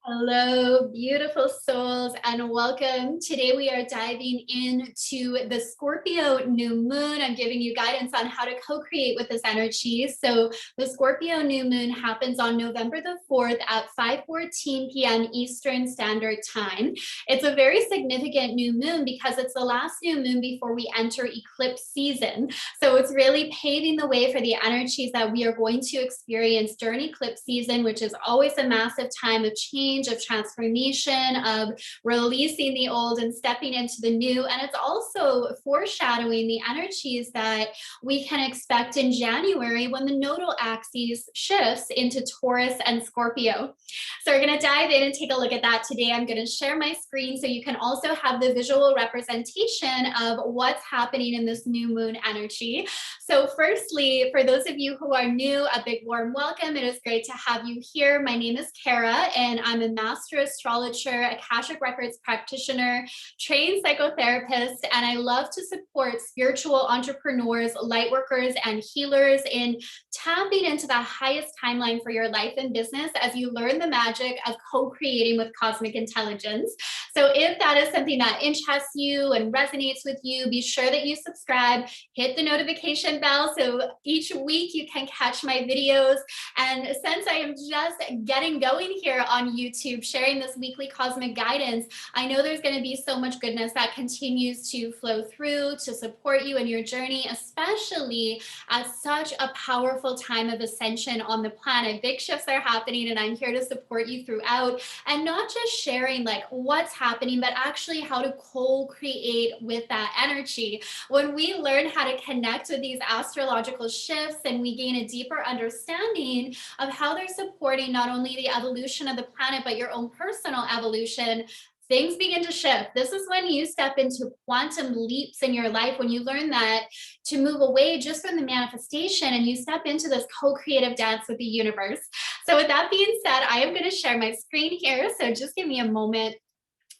Hello, beautiful souls, and welcome. Today we are diving into the Scorpio New Moon. I'm giving you guidance on how to co-create with this energy. So the Scorpio New Moon happens on November the 4th at 5:14 p.m. Eastern Standard Time. It's a very significant new moon because it's the last new moon before we enter eclipse season. So it's really paving the way for the energies that we are going to experience during eclipse season, which is always a massive time of change, of transformation, of releasing the old and stepping into the new. And it's also foreshadowing the energies that we can expect in January when the nodal axis shifts into Taurus and Scorpio. So we're going to dive in and take a look at that today. I'm going to share my screen so you can also have the visual representation of what's happening in this new moon energy. So firstly, for those of you who are new, a big warm welcome. It is great to have you here. My name is Kara, and I'm a master astrologer, Akashic Records practitioner, trained psychotherapist, and I love to support spiritual entrepreneurs, light workers, and healers in tapping into the highest timeline for your life and business as you learn the magic of co-creating with cosmic intelligence. So if that is something that interests you and resonates with you, be sure that you subscribe, hit the notification bell so each week you can catch my videos. And since I am just getting going here on YouTube, sharing this weekly cosmic guidance, I know there's going to be so much goodness that continues to flow through to support you in your journey, especially at such a powerful time of ascension on the planet. Big shifts are happening, and I'm here to support you throughout, and not just sharing like what's happening, but actually how to co-create with that energy. When we learn how to connect with these astrological shifts and we gain a deeper understanding of how they're supporting not only the evolution of the planet, but your own personal evolution, things begin to shift. This is when you step into quantum leaps in your life, when you learn that to move away just from the manifestation and you step into this co-creative dance with the universe. So with that being said, I am going to share my screen here. So just give me a moment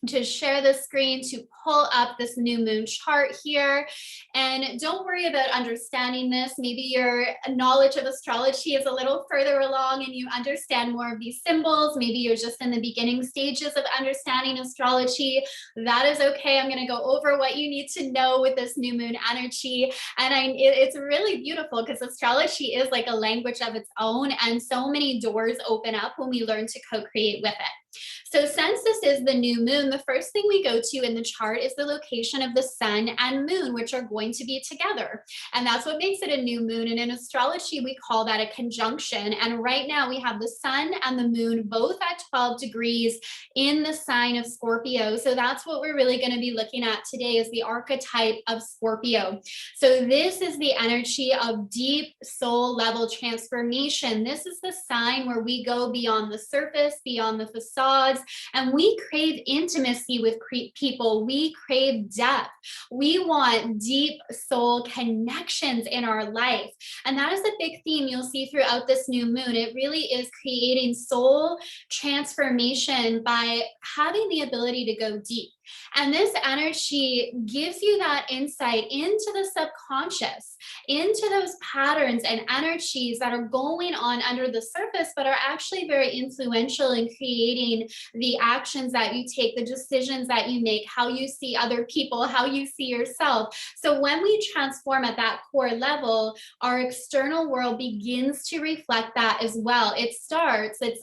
to share the screen, to pull up this new moon chart here. And don't worry about understanding this. Maybe your knowledge of astrology is a little further along and you understand more of these symbols. Maybe you're just in the beginning stages of understanding astrology. That is okay. I'm going to go over what you need to know with this new moon energy. And it's really beautiful because astrology is like a language of its own, and so many doors open up when we learn to co-create with it. So since this is the new moon, the first thing we go to in the chart is the location of the sun and moon, which are going to be together. And that's what makes it a new moon. And in astrology, we call that a conjunction. And right now we have the sun and the moon both at 12 degrees in the sign of Scorpio. So that's what we're really going to be looking at today, is the archetype of Scorpio. So this is the energy of deep soul level transformation. This is the sign where we go beyond the surface, beyond the facades, and we crave intimacy with people. We crave depth. We want deep soul connections in our life. And that is a big theme you'll see throughout this new moon. It really is creating soul transformation by having the ability to go deep. And this energy gives you that insight into the subconscious, into those patterns and energies that are going on under the surface, but are actually very influential in creating the actions that you take, the decisions that you make, how you see other people, how you see yourself. So when we transform at that core level, our external world begins to reflect that as well. It's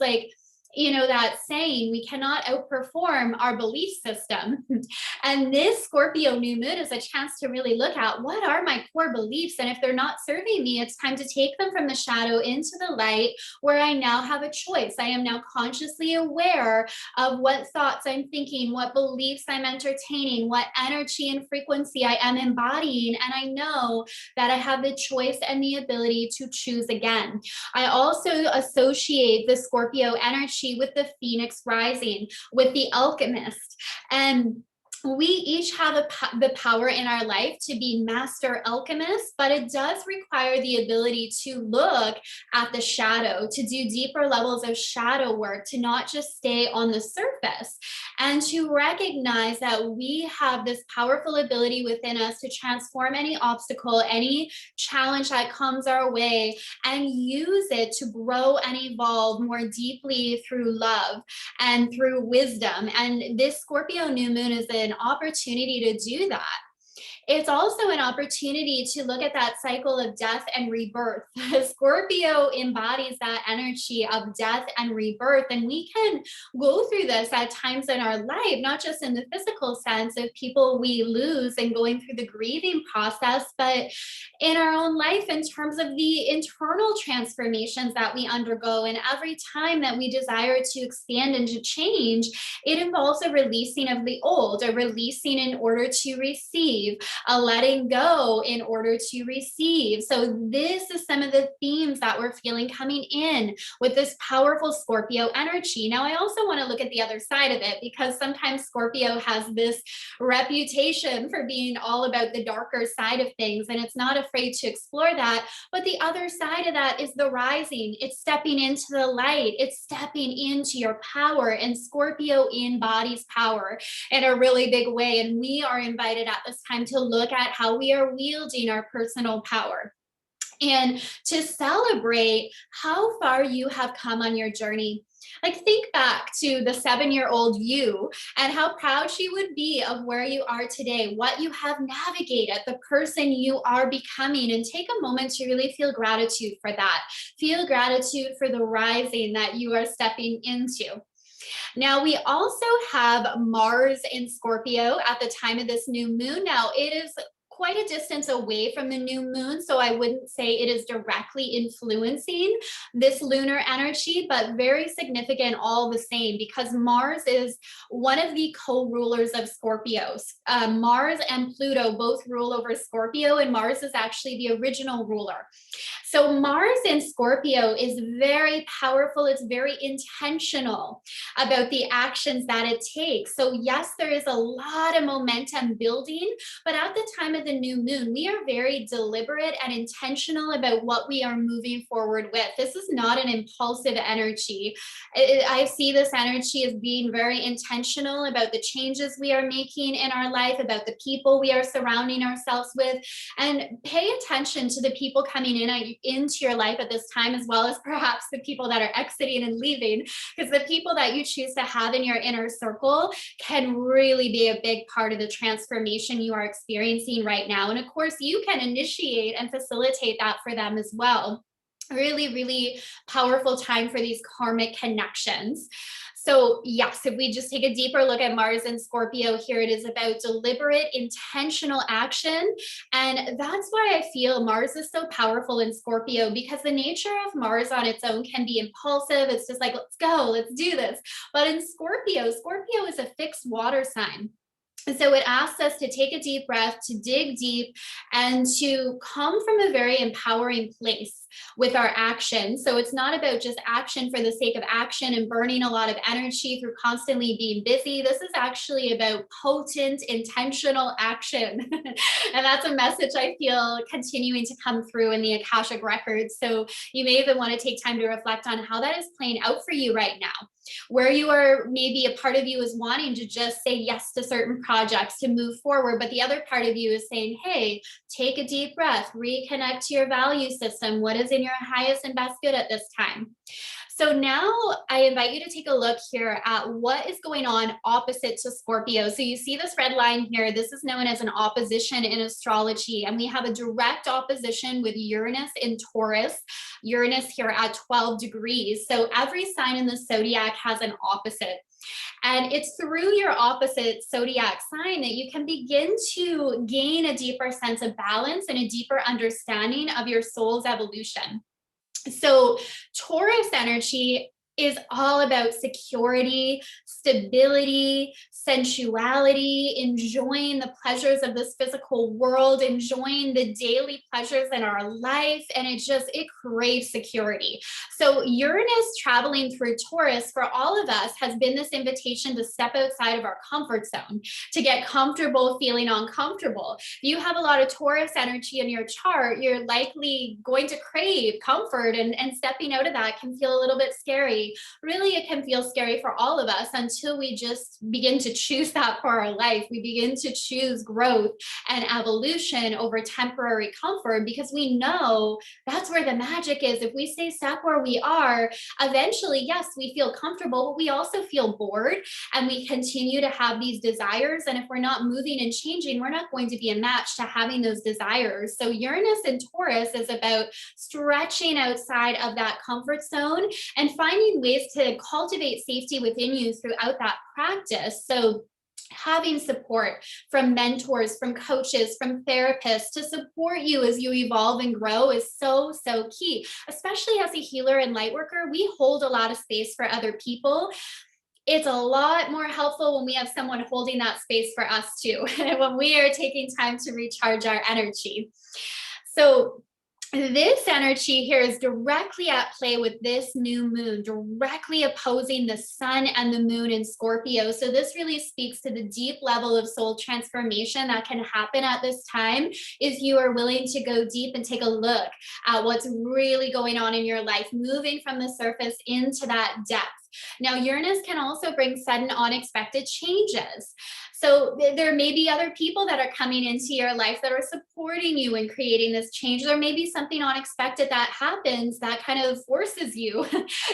like, you know, that saying, we cannot outperform our belief system. And this Scorpio new moon is a chance to really look at, what are my core beliefs? And if they're not serving me, it's time to take them from the shadow into the light, where I now have a choice. I am now consciously aware of what thoughts I'm thinking, what beliefs I'm entertaining, what energy and frequency I am embodying. And I know that I have the choice and the ability to choose again. I also associate the Scorpio energy with the Phoenix rising, with the alchemist. And we each have the power in our life to be master alchemists, but it does require the ability to look at the shadow, to do deeper levels of shadow work, to not just stay on the surface, and to recognize that we have this powerful ability within us to transform any obstacle, any challenge that comes our way, and use it to grow and evolve more deeply through love and through wisdom. And this Scorpio new moon is an opportunity to do that. It's also an opportunity to look at that cycle of death and rebirth. Scorpio embodies that energy of death and rebirth. And we can go through this at times in our life, not just in the physical sense of people we lose and going through the grieving process, but in our own life in terms of the internal transformations that we undergo. And every time that we desire to expand and to change, it involves a releasing of the old, a releasing in order to receive, a letting go in order to receive. So this is some of the themes that we're feeling coming in with this powerful Scorpio energy. Now, I also want to look at the other side of it, because sometimes Scorpio has this reputation for being all about the darker side of things, and it's not afraid to explore that. But the other side of that is the rising. It's stepping into the light. It's stepping into your power, and Scorpio embodies power in a really big way. And we are invited at this time to look at how we are wielding our personal power and to celebrate how far you have come on your journey. Like, think back to the 7-year-old you and how proud she would be of where you are today, what you have navigated, the person you are becoming, and take a moment to really feel gratitude for that. Feel gratitude for the rising that you are stepping into. Now, we also have Mars in Scorpio at the time of this new moon. Now, it is quite a distance away from the new moon, so I wouldn't say it is directly influencing this lunar energy, but very significant all the same, because Mars is one of the co-rulers of Scorpios. Mars and Pluto both rule over Scorpio, and Mars is actually the original ruler. So Mars in Scorpio is very powerful. It's very intentional about the actions that it takes. So yes, there is a lot of momentum building, but at the time of the new moon, we are very deliberate and intentional about what we are moving forward with. This is not an impulsive energy. I see this energy as being very intentional about the changes we are making in our life, about the people we are surrounding ourselves with, and pay attention to the people coming into your life at this time, as well as perhaps the people that are exiting and leaving, because the people that you choose to have in your inner circle can really be a big part of the transformation you are experiencing right now. And of course, you can initiate and facilitate that for them as well. Really, really powerful time for these karmic connections. So yes, if we just take a deeper look at Mars and Scorpio here, it is about deliberate, intentional action. And that's why I feel Mars is so powerful in Scorpio, because the nature of Mars on its own can be impulsive. It's just like, let's go, let's do this. But in Scorpio, Scorpio is a fixed water sign. And so it asks us to take a deep breath, to dig deep, and to come from a very empowering place with our action. So it's not about just action for the sake of action and burning a lot of energy through constantly being busy. This is actually about potent, intentional action. And that's a message I feel continuing to come through in the Akashic records. So you may even want to take time to reflect on how that is playing out for you right now, where you are, maybe a part of you is wanting to just say yes to certain projects to move forward, but the other part of you is saying, hey, take a deep breath, reconnect to your value system. What is in your highest and best good at this time? So now I invite you to take a look here at what is going on opposite to Scorpio. So you see this red line here. This is known as an opposition in astrology. And we have a direct opposition with Uranus in Taurus, Uranus here at 12 degrees. So every sign in the zodiac has an opposite. And it's through your opposite zodiac sign that you can begin to gain a deeper sense of balance and a deeper understanding of your soul's evolution. So Taurus energy is all about security, stability, sensuality, enjoying the pleasures of this physical world, enjoying the daily pleasures in our life. And it craves security. So Uranus traveling through Taurus for all of us has been this invitation to step outside of our comfort zone, to get comfortable feeling uncomfortable. If you have a lot of Taurus energy in your chart, you're likely going to crave comfort, and stepping out of that can feel a little bit scary. Really, it can feel scary for all of us until we just begin to choose that for our life. We begin to choose growth and evolution over temporary comfort, because we know that's where the magic is. If we stay stuck where we are, eventually, yes, we feel comfortable, but we also feel bored, and we continue to have these desires. And if we're not moving and changing, we're not going to be a match to having those desires. So Uranus in Taurus is about stretching outside of that comfort zone and finding ways to cultivate safety within you throughout that practice. So having support from mentors, from coaches, from therapists to support you as you evolve and grow is so, so key. Especially as a healer and light worker, we hold a lot of space for other people. It's a lot more helpful when we have someone holding that space for us too, and when we are taking time to recharge our energy. So this energy here is directly at play with this new moon, directly opposing the sun and the moon in Scorpio. So this really speaks to the deep level of soul transformation that can happen at this time if you are willing to go deep and take a look at what's really going on in your life, moving from the surface into that depth. Now, Uranus can also bring sudden, unexpected changes. So there may be other people that are coming into your life that are supporting you in creating this change. There may be something unexpected that happens that kind of forces you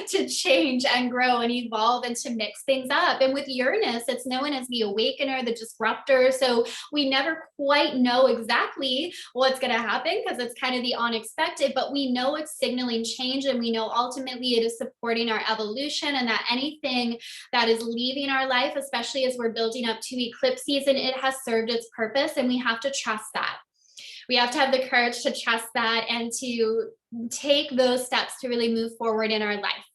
to change and grow and evolve and to mix things up. And with Uranus, it's known as the awakener, the disruptor. So we never quite know exactly what's going to happen because it's kind of the unexpected, but we know it's signaling change, and we know ultimately it is supporting our evolution, and that anything that is leaving our life, especially as we're building up to eclipse season, it has served its purpose, and we have to trust that. We have to have the courage to trust that and to take those steps to really move forward in our life.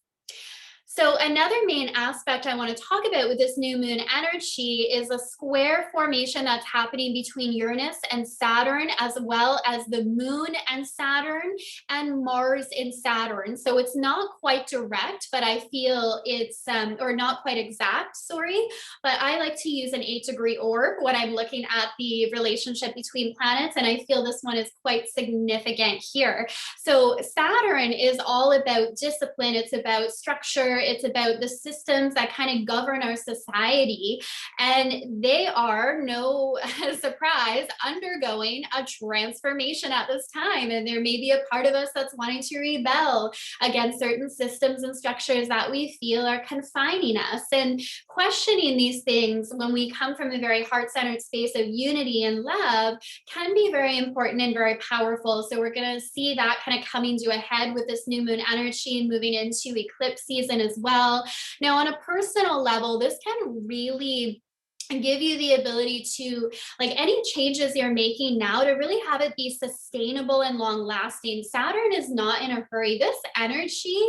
So another main aspect I want to talk about with this new moon energy is a square formation that's happening between Uranus and Saturn, as well as the moon and Saturn and Mars in Saturn. So it's not quite direct, but I feel it's, or not quite exact, sorry, but I like to use an 8-degree orb when I'm looking at the relationship between planets, and I feel this one is quite significant here. So Saturn is all about discipline, it's about structure, it's about the systems that kind of govern our society. And they are, no surprise, undergoing a transformation at this time. And there may be a part of us that's wanting to rebel against certain systems and structures that we feel are confining us. And questioning these things when we come from a very heart-centered space of unity and love can be very important and very powerful. So we're going to see that kind of coming to a head with this new moon energy and moving into eclipse season as well. Now, on a personal level, this can really give you the ability to, like, any changes you're making now, to really have it be sustainable and long lasting. Saturn is not in a hurry. This energy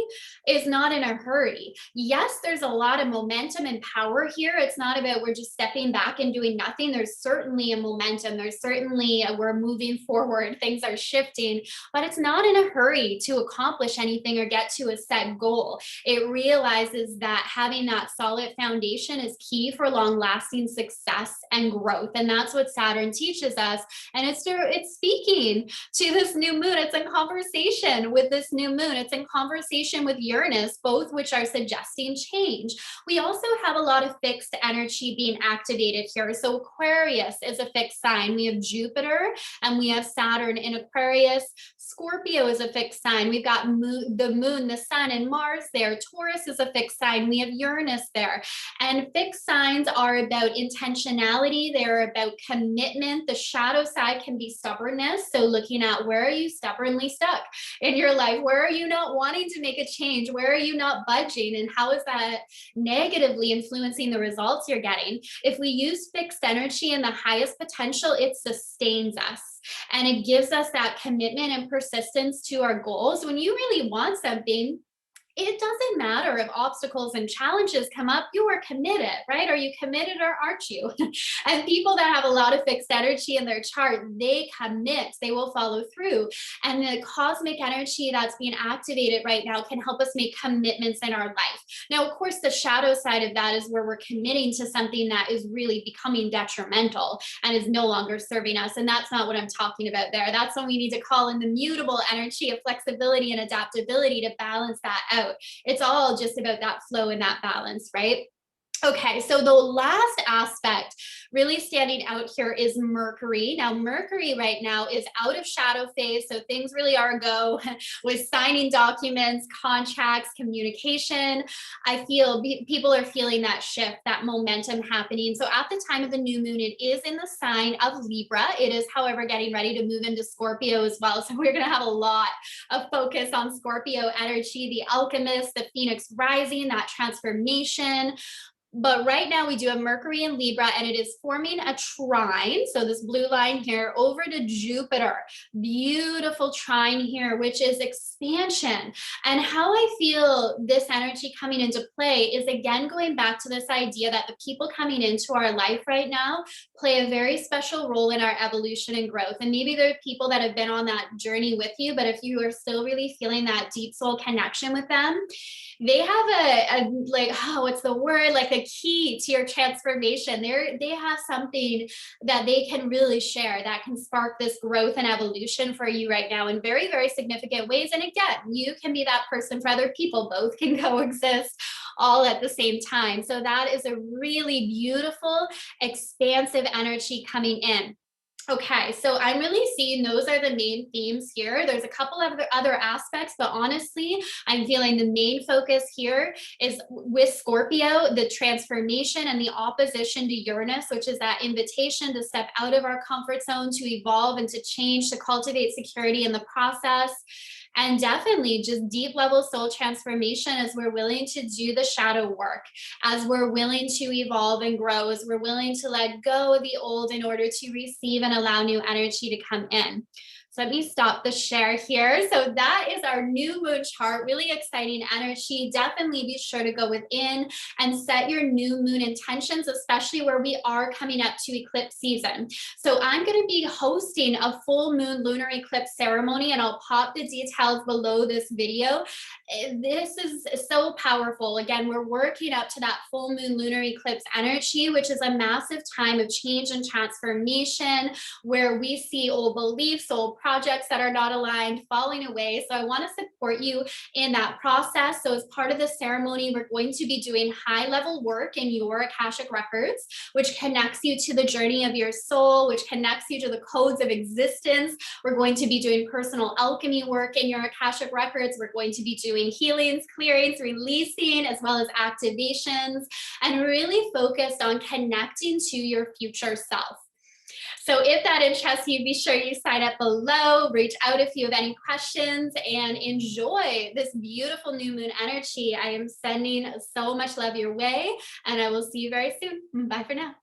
is not in a hurry. Yes, there's a lot of momentum and power here. It's not about we're just stepping back and doing nothing. There's certainly a momentum. There's certainly we're moving forward. Things are shifting, but it's not in a hurry to accomplish anything or get to a set goal. It realizes that having that solid foundation is key for long lasting success and growth. And that's what Saturn teaches us. And it's speaking to this new moon. It's in conversation with this new moon. It's in conversation with Uranus, both which are suggesting change. We also have a lot of fixed energy being activated here. So Aquarius is a fixed sign. We have Jupiter and we have Saturn in Aquarius. Scorpio is a fixed sign. We've got the moon, the sun, and Mars there. Taurus is a fixed sign. We have Uranus there. And fixed signs are about intentionality. They're about commitment. The shadow side can be stubbornness. So looking at, where are you stubbornly stuck in your life? Where are you not wanting to make a change? Where are you not budging? And how is that negatively influencing the results you're getting? If we use fixed energy in the highest potential, it sustains us. And it gives us that commitment and persistence to our goals. When you really want something, it doesn't matter if obstacles and challenges come up, you are committed, right? Are you committed or aren't you? And people that have a lot of fixed energy in their chart, they commit, they will follow through. And the cosmic energy that's being activated right now can help us make commitments in our life. Now, of course, the shadow side of that is where we're committing to something that is really becoming detrimental and is no longer serving us. And that's not what I'm talking about there. That's when we need to call in the mutable energy of flexibility and adaptability to balance that out. It's all just about that flow and that balance, right? Okay, so the last aspect really standing out here is Mercury. Now, Mercury right now is out of shadow phase, so things really are a go with signing documents, contracts, communication. I feel people are feeling that shift, that momentum happening. So at the time of the new moon, it is in the sign of Libra. It is, however, getting ready to move into Scorpio as well. So we're going to have a lot of focus on Scorpio energy, the alchemist, the phoenix rising, that transformation. But right now we do have Mercury in Libra, and it is forming a trine. So this blue line here over to Jupiter, beautiful trine here, which is expansion. And how I feel this energy coming into play is, again, going back to this idea that the people coming into our life right now play a very special role in our evolution and growth. And maybe there are people that have been on that journey with you, but if you are still really feeling that deep soul connection with them, they have a like, oh, what's the word? Like a key to your transformation. They have something that they can really share that can spark this growth and evolution for you right now in very, very significant ways. And again, you can be that person for other people. Both can coexist all at the same time. So that is a really beautiful, expansive energy coming in. Okay, so I'm really seeing those are the main themes here. There's a couple of other aspects, but honestly, I'm feeling the main focus here is with Scorpio, the transformation and the opposition to Uranus, which is that invitation to step out of our comfort zone, to evolve and to change, to cultivate security in the process. And definitely just deep level soul transformation as we're willing to do the shadow work, as we're willing to evolve and grow, as we're willing to let go of the old in order to receive and allow new energy to come in. So let me stop the share here. So that is our new moon chart, really exciting energy. Definitely be sure to go within and set your new moon intentions, especially where we are coming up to eclipse season. So I'm going to be hosting a full moon lunar eclipse ceremony, and I'll pop the details below this video. This is so powerful. Again, we're working up to that full moon lunar eclipse energy, which is a massive time of change and transformation, where we see old beliefs, old projects that are not aligned falling away. So I want to support you in that process. So as part of the ceremony, we're going to be doing high level work in your Akashic records, which connects you to the journey of your soul, which connects you to the codes of existence. We're going to be doing personal alchemy work in your Akashic records. We're going to be doing healings, clearings, releasing, as well as activations, and really focused on connecting to your future self. So if that interests you, be sure you sign up below, reach out if you have any questions, and enjoy this beautiful new moon energy. I am sending so much love your way, and I will see you very soon. Bye for now.